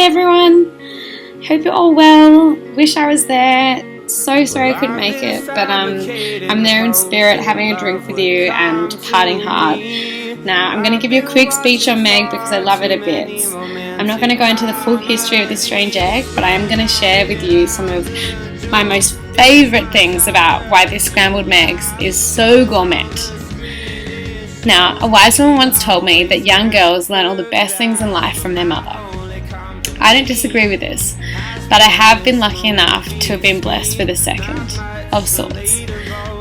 everyone, hope you're all well. Wish I was there. So sorry I couldn't make it, but I'm there in spirit, having a drink with you and partying hard. Now I'm going to give you a quick speech on Meg because I love it a bit. I'm not going to go into the full history of this strange egg, but I am going to share with you some of my most favourite things about why this scrambled Megs is so gourmet. Now, a wise woman once told me that young girls learn all the best things in life from their mother. I don't disagree with this, but I have been lucky enough to have been blessed with a second, of sorts.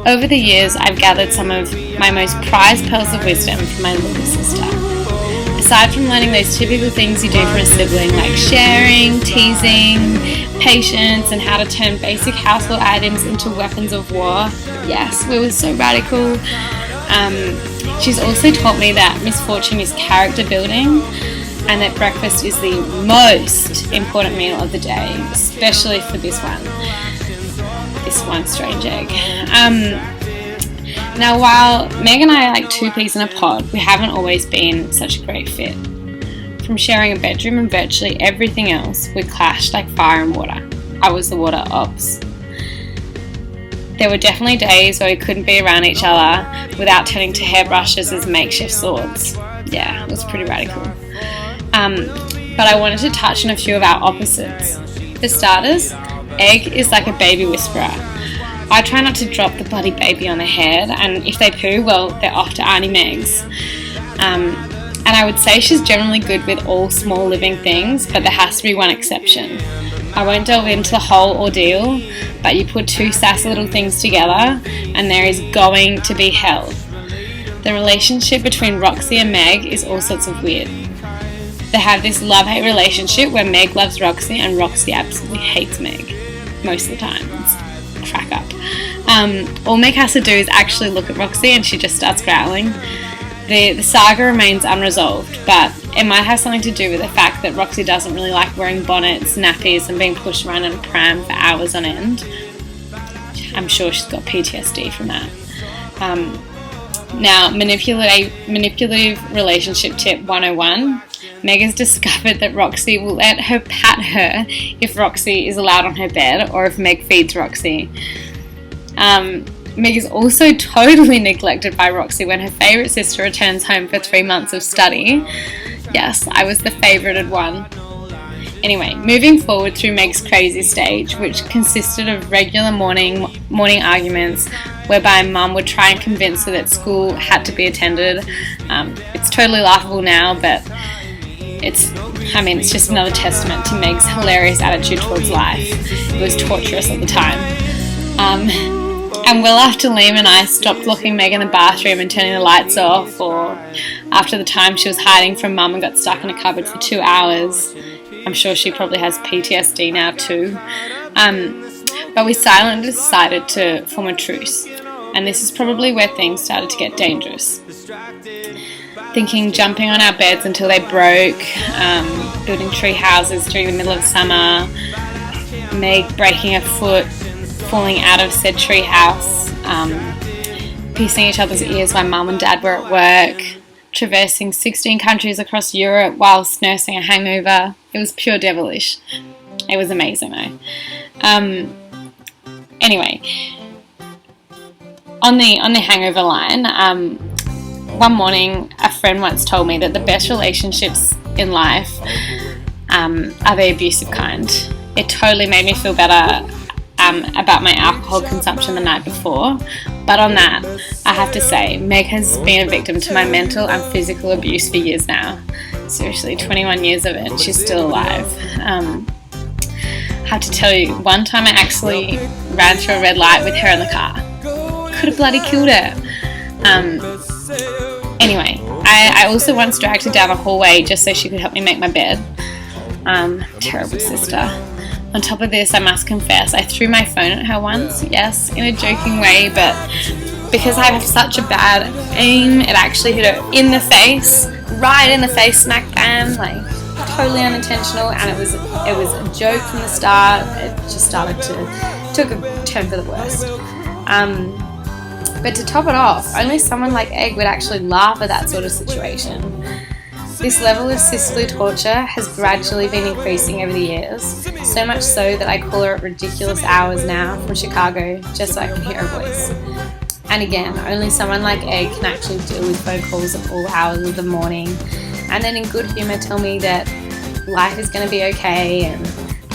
Over the years, I've gathered some of my most prized pearls of wisdom from my little sister. Aside from learning those typical things you do from a sibling, like sharing, teasing, patience, and how to turn basic household items into weapons of war, yes, we were so radical. She's also taught me that misfortune is character building, and that breakfast is the most important meal of the day, especially for this one strange egg. Now, while Meg and I are like two peas in a pod, we haven't always been such a great fit. From sharing a bedroom and virtually everything else, we clashed like fire and water. I was the water ops. There were definitely days where we couldn't be around each other without turning to hairbrushes as makeshift swords. Yeah, it was pretty radical. But I wanted to touch on a few of our opposites. For starters, Egg is like a baby whisperer. I try not to drop the bloody baby on their head, and if they poo, well, they're off to Auntie Meg's. And I would say she's generally good with all small living things, but there has to be one exception. I won't delve into the whole ordeal, but you put two sassy little things together, and there is going to be hell. The relationship between Roxy and Meg is all sorts of weird. They have this love-hate relationship where Meg loves Roxy and Roxy absolutely hates Meg. Most of the time. It's crack up. All Meg has to do is actually look at Roxy and she just starts growling. The saga remains unresolved, but it might have something to do with the fact that Roxy doesn't really like wearing bonnets, nappies and being pushed around in a pram for hours on end. I'm sure she's got PTSD from that. Now, manipulative relationship tip 101. Meg has discovered that Roxy will let her pat her if Roxy is allowed on her bed or if Meg feeds Roxy. Meg is also totally neglected by Roxy when her favourite sister returns home for 3 months of study. Yes, I was the favourited one. Anyway, moving forward through Meg's crazy stage, which consisted of regular morning arguments whereby Mum would try and convince her that school had to be attended. It's totally laughable now, but it's just another testament to Meg's hilarious attitude towards life. It was torturous at the time. And well after Liam and I stopped locking Meg in the bathroom and turning the lights off, or after the time she was hiding from Mum and got stuck in a cupboard for 2 hours, I'm sure she probably has PTSD now too. But we silently decided to form a truce, and this is probably where things started to get dangerous. Thinking jumping on our beds until they broke, building tree houses during the middle of summer, Meg breaking a foot, falling out of said tree house, piercing each other's ears while Mum and Dad were at work, traversing 16 countries across Europe whilst nursing a hangover. It was pure devilish. It was amazing though. Anyway, on the hangover line, one morning a friend once told me that the best relationships in life are the abusive kind. It totally made me feel better about my alcohol consumption the night before, but on that I have to say Meg has been a victim to my mental and physical abuse for years now. Seriously, 21 years of it, she's still alive. I have to tell you, one time I actually ran through a red light with her in the car. Could have bloody killed her. Anyway, I also once dragged her down a hallway just so she could help me make my bed. Terrible sister. On top of this, I must confess, I threw my phone at her once, yes, in a joking way, but because I have such a bad aim, it actually hit her in the face, right in the face, smack bam, like totally unintentional, and it was a joke from the start. It just took a turn for the worst. But to top it off, only someone like Egg would actually laugh at that sort of situation. This level of sisterly torture has gradually been increasing over the years, so much so that I call her at ridiculous hours now from Chicago just so I can hear her voice. And again, only someone like Egg can actually deal with phone calls at all hours of the morning, and then in good humour tell me that life is going to be okay and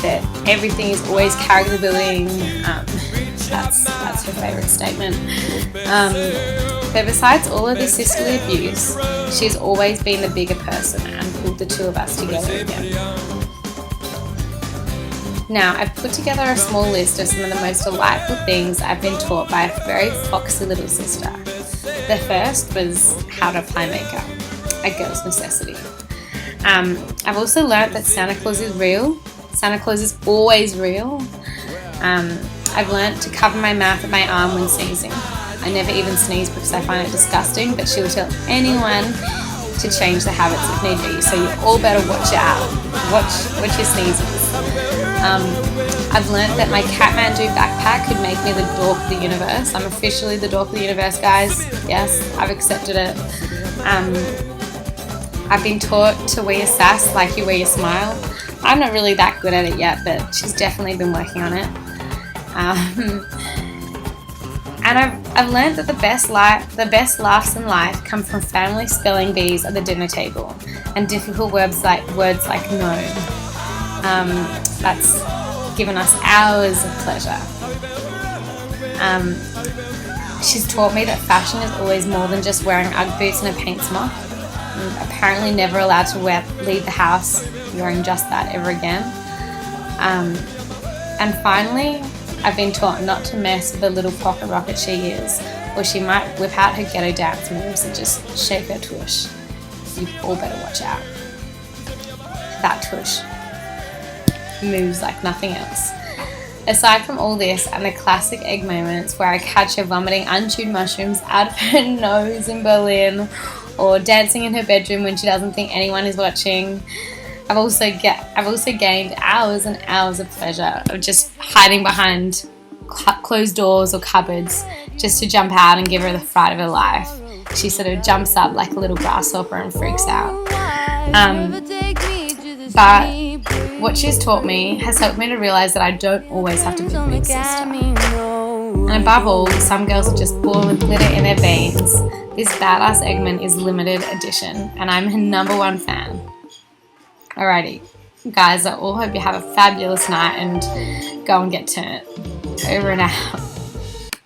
that everything is always character building. That's her favourite statement. But besides all of this sisterly abuse, she's always been the bigger person and pulled the two of us together again. Now, I've put together a small list of some of the most delightful things I've been taught by a very foxy little sister. The first was how to apply makeup, a girl's necessity. I've also learnt that Santa Claus is real. Santa Claus is always real. I've learnt to cover my mouth at my arm when sneezing. I never even sneeze because I find it disgusting, but she will tell anyone to change the habits if need be, so you all better watch out. Watch your sneezes. I've learnt that my Kathmandu backpack could make me the dork of the universe. I'm officially the dork of the universe, guys. Yes, I've accepted it. I've been taught to wear your sass like you wear your smile. I'm not really that good at it yet, but she's definitely been working on it. And I've learned that the best laughs in life come from family spelling bees at the dinner table and difficult words like no. That's given us hours of pleasure. She's taught me that fashion is always more than just wearing Ugg boots and a paint smock. I'm apparently never allowed to leave the house wearing just that ever again. And finally, I've been taught not to mess with the little pocket rocket she is, or she might whip out her ghetto dance moves and just shake her tush. You all better watch out. That tush moves like nothing else. Aside from all this and the classic Egg moments where I catch her vomiting unchewed mushrooms out of her nose in Berlin, or dancing in her bedroom when she doesn't think anyone is watching, I've also gained hours and hours of pleasure of just hiding behind closed doors or cupboards just to jump out and give her the fright of her life. She sort of jumps up like a little grasshopper and freaks out. But what she's taught me has helped me to realise that I don't always have to be a big sister. And above all, some girls are just born with glitter in their veins. This badass Eggman is limited edition, and I'm her #1 fan. Alrighty, guys, I all hope you have a fabulous night and go and get turned. Over and out.